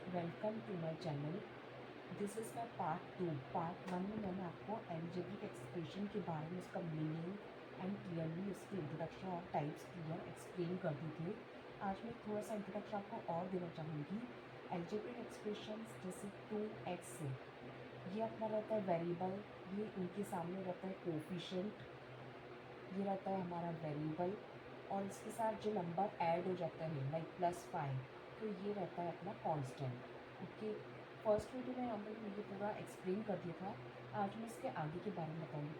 Welcome to my channel. This is my part 2। Part 1 में मैंने आपको एल्जेब्रिक एक्सप्रेशन के बारे में, उसका मीनिंग एंड क्लियरली उसकी इंट्रोडक्शन और टाइप्स क्लियर एक्सप्लेन कर दी थी। आज मैं थोड़ा सा इंट्रोडक्शन आपको और देना चाहूँगी। एल्जेब्रिक एक्सप्रेशन जैसे 2x है, ये अपना रहता है वेरिएबल, ये इनके सामने रहता है कोफिशिएंट, ये रहता है हमारा वेरिएबल, और इसके साथ जो नंबर ऐड हो जाता है लाइक +5, तो ये रहता है अपना कांस्टेंट। ओके, फर्स्ट वीडियो में हमने ये पूरा एक्सप्लेन कर दिया था। आज मैं इसके आगे के बारे में बताऊँगी।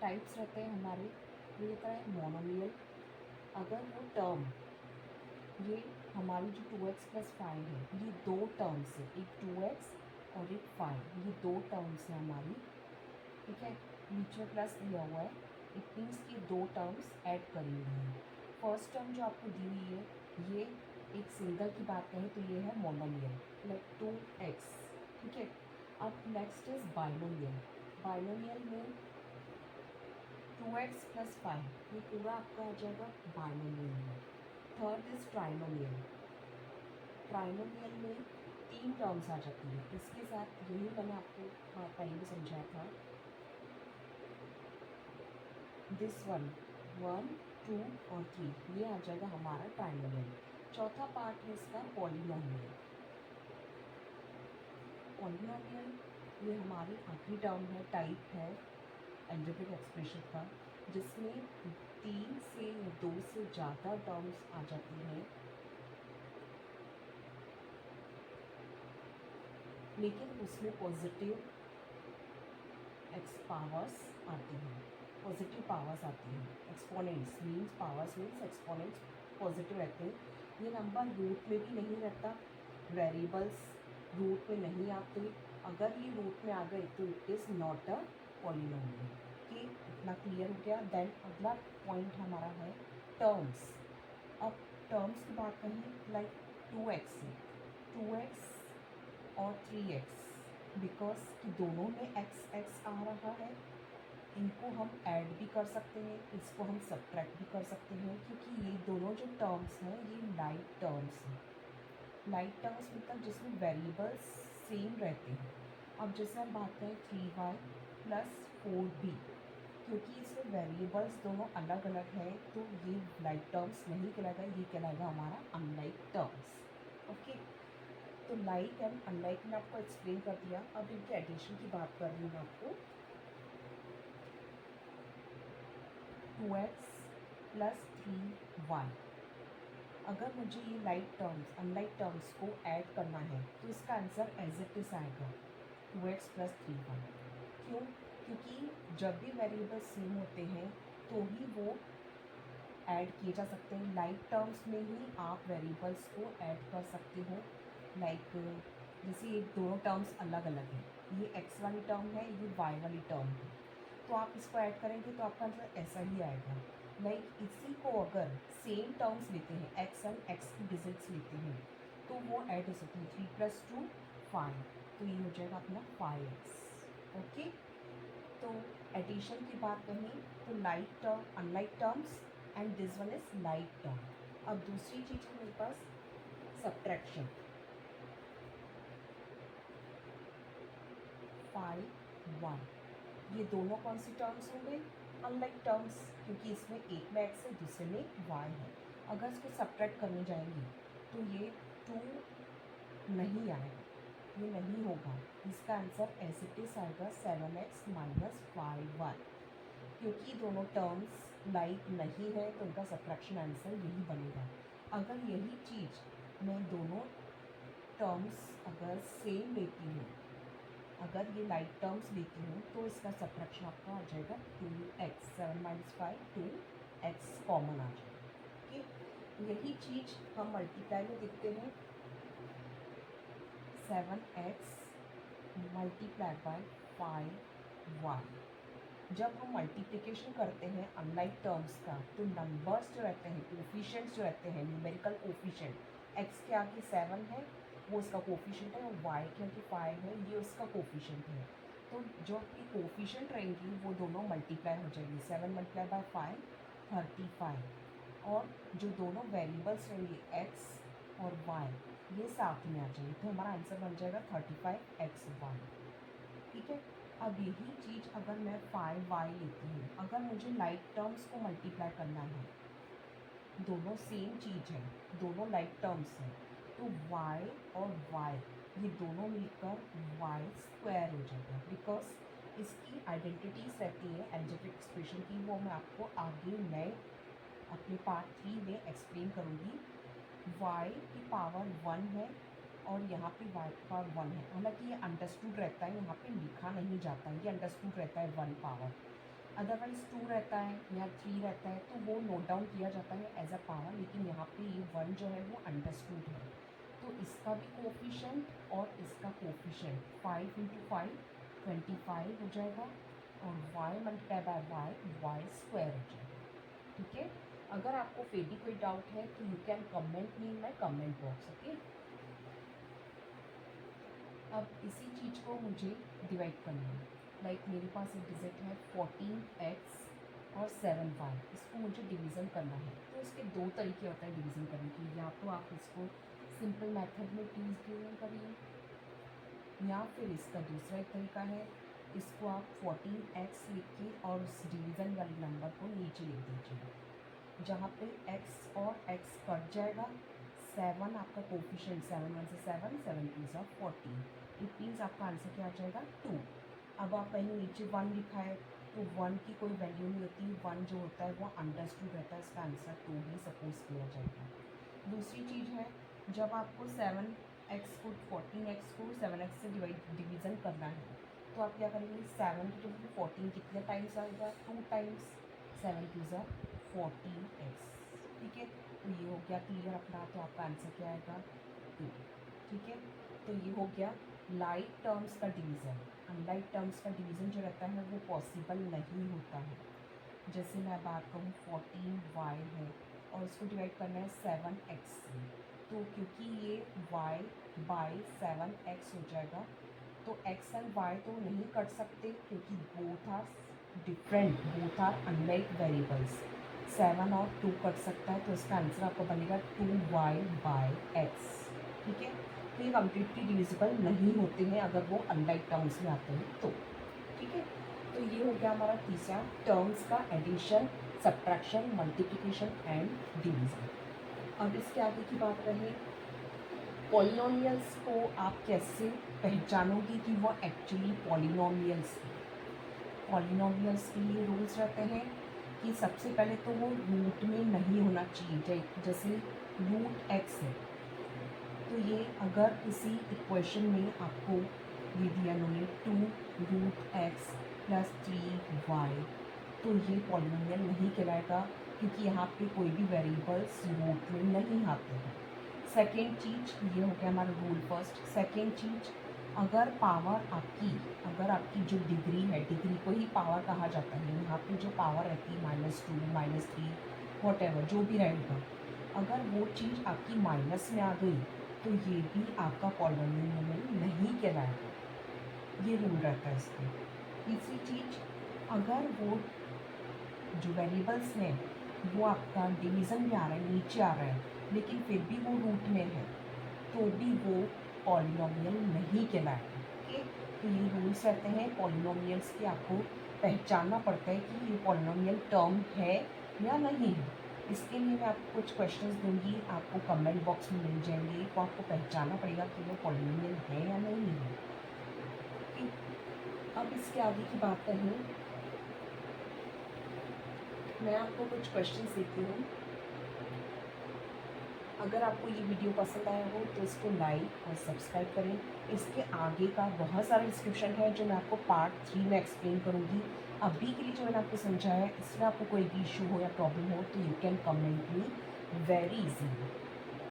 टाइप्स रहते हैं हमारे, ये रहता है मोनोमियल। अगर वो टर्म, ये हमारी जो 2x+5 है, ये दो टर्म्स है, एक 2x और एक 5, ये दो टर्म्स है हमारी। ठीक है, बीच में प्लस दिया हुआ है, इट मीन्स कि दो टर्म्स ऐड करी हुई हैं। फर्स्ट टर्म जो आपको दी हुई है, ये एक सिंगल की बात करें तो ये है मोनोमियल, लाइक 2x। ठीक है, अब नेक्स्ट इज बाइनोमियल। बाइनोमियल में 2x+5, ये पूरा आपका आ जाएगा बाइनोमियल में। Third is trinomial. ट्राइनोमियल में तीन टर्म्स आ जाती है, इसके साथ यही मैंने आपको पहले भी समझाया था। दिस वन, 1, 2 और 3, ये आ जाएगा हमारा ट्राइनोमियल। चौथा पार्ट है इसका पॉलिनोमियल। पॉलिनोमियल ये हमारी आखिरी टर्म है, टाइप है एल्जेब्रिक एक्सप्रेशन का, जिसमें 3 से 2 से ज़्यादा टर्म्स आ जाती हैं, लेकिन उसमें पॉजिटिव एक्स पावर्स आती हैं, पॉजिटिव पावर्स आती हैं। Exponents means, powers means exponents positive रहते हैं। ये नंबर रूट में भी नहीं रहता, वेरिएबल्स रूट में नहीं आते। अगर ये रूट में आ गए तो it is not a polynomial. कि इतना क्लियर हो गया। देन अगला पॉइंट हमारा है टर्म्स। अब टर्म्स की बात करें, लाइक 2x है, 2x और 3x, बिकॉज कि दोनों में x आ रहा है, इनको हम ऐड भी कर सकते हैं, इसको हम सब्ट्रैक्ट भी कर सकते हैं, क्योंकि ये दोनों जो टर्म्स हैं ये लाइक टर्म्स हैं। लाइक टर्म्स मतलब जिसमें वेरिएबल्स सेम रहते हैं। अब जैसे हम बात करें 3y+4b, क्योंकि इसमें वेरिएबल्स दोनों अलग अलग हैं, तो ये लाइक टर्म्स नहीं कहलाएगा, ये कहलाएगा हमारा अनलाइक टर्म्स। ओके, तो लाइक एंड अनलाइक ने आपको एक्सप्लेन कर दिया। अब इनके एडिशन की बात कर रही हूँ आपको। 2x+3y, अगर मुझे ये लाइक टर्म्स अनलाइक टर्म्स को ऐड करना है तो इसका आंसर एज इट इज आएगा 2x+3y। क्यों? क्योंकि जब भी वेरिएबल सेम होते हैं तो ही वो ऐड किए जा सकते हैं। लाइक टर्म्स में ही आप वेरिएबल्स को ऐड कर सकते हो। लाइक जैसे ये दोनों टर्म्स अलग अलग हैं, ये x वाली टर्म है, ये y वाली टर्म है, तो आप इसको ऐड करेंगे तो आपका आंसर ऐसा ही आएगा। लाइक इसी को अगर सेम टर्म्स लेते हैं, x एंड x की डिजिट्स लेते हैं, तो वो ऐड हो सकती है। 3+2 5, तो ये हो जाएगा अपना 5x। ओके, तो एडिशन की बात करें तो like term, unlike terms, and this one is like term. अब दूसरी चीज़ है मेरे पास सब्ट्रैक्शन। 5 1, ये दोनों कौन सी टर्म्स होंगे? अनलाइक टर्म्स, क्योंकि इसमें एक में x है, दूसरे में y है। अगर इसको सब्ट्रैक्ट करने जाएंगे तो ये 2 नहीं आएगा, ये नहीं होगा। इसका आंसर एज इट इज आएगा 7x - 5y। क्योंकि दोनों टर्म्स लाइक नहीं है तो उनका सब्ट्रैक्शन आंसर यही बनेगा। अगर यही चीज़ मैं दोनों टर्म्स अगर सेम लेती हूँ, अगर ये लाइक टर्म्स लेती हूँ, तो इसका सब्ट्रैक्शन आपका आ जाएगा 2x, 7 - 5 2x कॉमन आ जाएगा। ओके, यही चीज़ हम मल्टीप्लाई में देखते हैं। 7x × 5y। जब हम मल्टीप्लिकेशन करते हैं अनलाइक टर्म्स का, तो नंबर्स जो रहते हैं, कोफिशिएंट्स जो रहते हैं, न्यूमेरिकल कोफिशिएंट, x के आगे 7 है, वो इसका कोफिशिएंट है, और y के आगे 5 है, ये उसका कोफिशिएंट है। तो जो आपकी कोफिशिएंट रहेंगी वो दोनों मल्टीप्लाई हो जाएंगी। 7 × 5 35, और जो दोनों वेरिएबल्स रहेंगे x और y, ये साथ में आ जाएंगे, तो हमारा आंसर बन जाएगा 35x1। ठीक है। अब यही चीज़ अगर मैं 5y लेती हूँ, अगर मुझे लाइक टर्म्स को मल्टीप्लाई करना है, दोनों सेम चीज़ है, दोनों लाइक टर्म्स हैं, तो y और y ये दोनों मिलकर y² हो जाएगा, बिकॉज इसकी आइडेंटिटीज रहती है अलजेब्रिक एक्सप्रेशन की, वो मैं आपको आगे नए अपने पार्ट 3 में एक्सप्लेन करूँगी। y की पावर 1 है और यहाँ पे y की पावर 1 है, हालांकि ये अंडरस्टूड रहता है, यहाँ पे लिखा नहीं जाता है, ये अंडरस्टूड रहता है 1 पावर, अदरवाइज 2 रहता है या 3 रहता है तो वो नोट डाउन किया जाता है एज अ पावर, लेकिन यहाँ पे ये 1 जो है वो अंडरस्टूड है, तो इसका भी कोफिशिएंट और इसका कोफिशिएंट 5 × 5 25 हो जाएगा, और y मल्टीप्लाई बाय y² हो जाएगा। ठीक है। अगर आपको फिर भी कोई डाउट है तो you can comment me in my comment box. Okay. अब इसी चीज़ को मुझे डिवाइड करना है, लाइक मेरे पास एक डिजिट है 14x और 7y, इसको मुझे डिवीज़न करना है, तो इसके दो तरीके होते हैं डिवीज़न करने के, या तो आप इसको सिंपल मेथड में डिवीज़न करिए, या फिर इसका दूसरा एक तरीका है, इसको आप 14x लिख के और उस डिवीज़न वाले नंबर को नीचे लिख दीजिए, जहाँ पे x और x कट जाएगा, 7 आपका कोफिशिएंट, 7 1 से 7, 7 2 सा 14, इट मीन्स आपका आंसर क्या आ जाएगा 2। अब आप मैंने नीचे 1 लिखा है, तो 1 की कोई वैल्यू नहीं होती, 1 जो होता है वो अंडरस्टूड रहता है, इसका आंसर 2 ही सपोज किया जाएगा। दूसरी चीज़ है, जब आपको 7x को 14x को 7x से डिवीज़न करना है, तो आप क्या करेंगे, 7 की जगह 14 कितने टाइम्स आएगा, 2 टाइम्स, 7 2 सा 14x। ठीक है, तो ये हो गया क्लियर अपना, तो आपका आंसर क्या आएगा 2। ठीक है, तो ये हो गया लाइक टर्म्स का डिवीज़न। अनलाइक टर्म्स का डिवीज़न जो रहता है वो पॉसिबल नहीं होता है। जैसे मैं बात करूँ 14y है और इसको डिवाइड करना है 7x से, तो क्योंकि ये y बाय 7x हो जाएगा, तो x एंड y तो नहीं कट सकते क्योंकि both are different, both are unlike variables, 7 और 2 कट सकता है, तो इसका आंसर आपको बनेगा 2y बाय x। ठीक है, तो ये कम्प्लीटली डिविजिबल नहीं होते हैं अगर वो अनलाइक टर्म्स में आते हैं तो। ठीक है, तो ये हो गया हमारा तीसरा, टर्म्स का addition, subtraction, multiplication and division. अब इसके आगे की बात रहे, पॉलिनोमियल्स को आप कैसे पहचानोगे कि वो एक्चुअली पॉलिनोमियल्स हैं। पॉलिनोमियल्स के लिए रूल्स रहते हैं कि सबसे पहले तो वो रूट में नहीं होना चाहिए, जैसे रूट x है, तो ये अगर किसी इक्वेशन में आपको ये दिया उन्होंने 2√x + 3y, तो ये पॉलिनोमियल नहीं कहलाएगा क्योंकि यहाँ पे कोई भी वेरिएबल्स रूट में नहीं आते हैं। सेकेंड चीज़, ये हो गया हमारा रूल फर्स्ट। सेकेंड चीज़, अगर आपकी जो डिग्री है, डिग्री को ही पावर कहा जाता है, यहाँ पे जो पावर रहती है -2 -3 वॉटेवर जो भी रहेगा, अगर वो चीज़ आपकी माइनस में आ गई तो ये भी आपका पॉलिनोमियल नहीं कहलाएगा, ये रूल रहता है इसमें। तीसरी चीज़, अगर वो जो वेरिएबल्स हैं वो आपका डिवीज़न में आ रहा है, नीचे आ रहा है, लेकिन फिर भी वो रूट में है, तो भी वो पॉलिनोमियल नहीं कहलाएगा। ओके, तो ये रूल्स रहते हैं पॉलिनोमियल्स के, आपको पहचानना पड़ता है कि ये पॉलिनोमियल टर्म है या नहीं है। इसके लिए मैं आपको कुछ क्वेश्चंस दूंगी, आपको कमेंट बॉक्स में मिल जाएंगे, तो आपको पहचानना पड़ेगा कि वो पॉलिनोमियल है या नहीं है। ओके, अब इसके आगे की बात करें, मैं आपको कुछ क्वेश्चंस देती हूँ। अगर आपको ये वीडियो पसंद आया हो तो इसको लाइक और सब्सक्राइब करें। इसके आगे का बहुत सारा डिस्क्रिप्शन है जो मैं आपको पार्ट 3 में एक्सप्लेन करूँगी। अभी के लिए जो मैंने आपको समझाया है, इसमें आपको कोई भी इशू हो या प्रॉब्लम हो तो you can comment me very easily.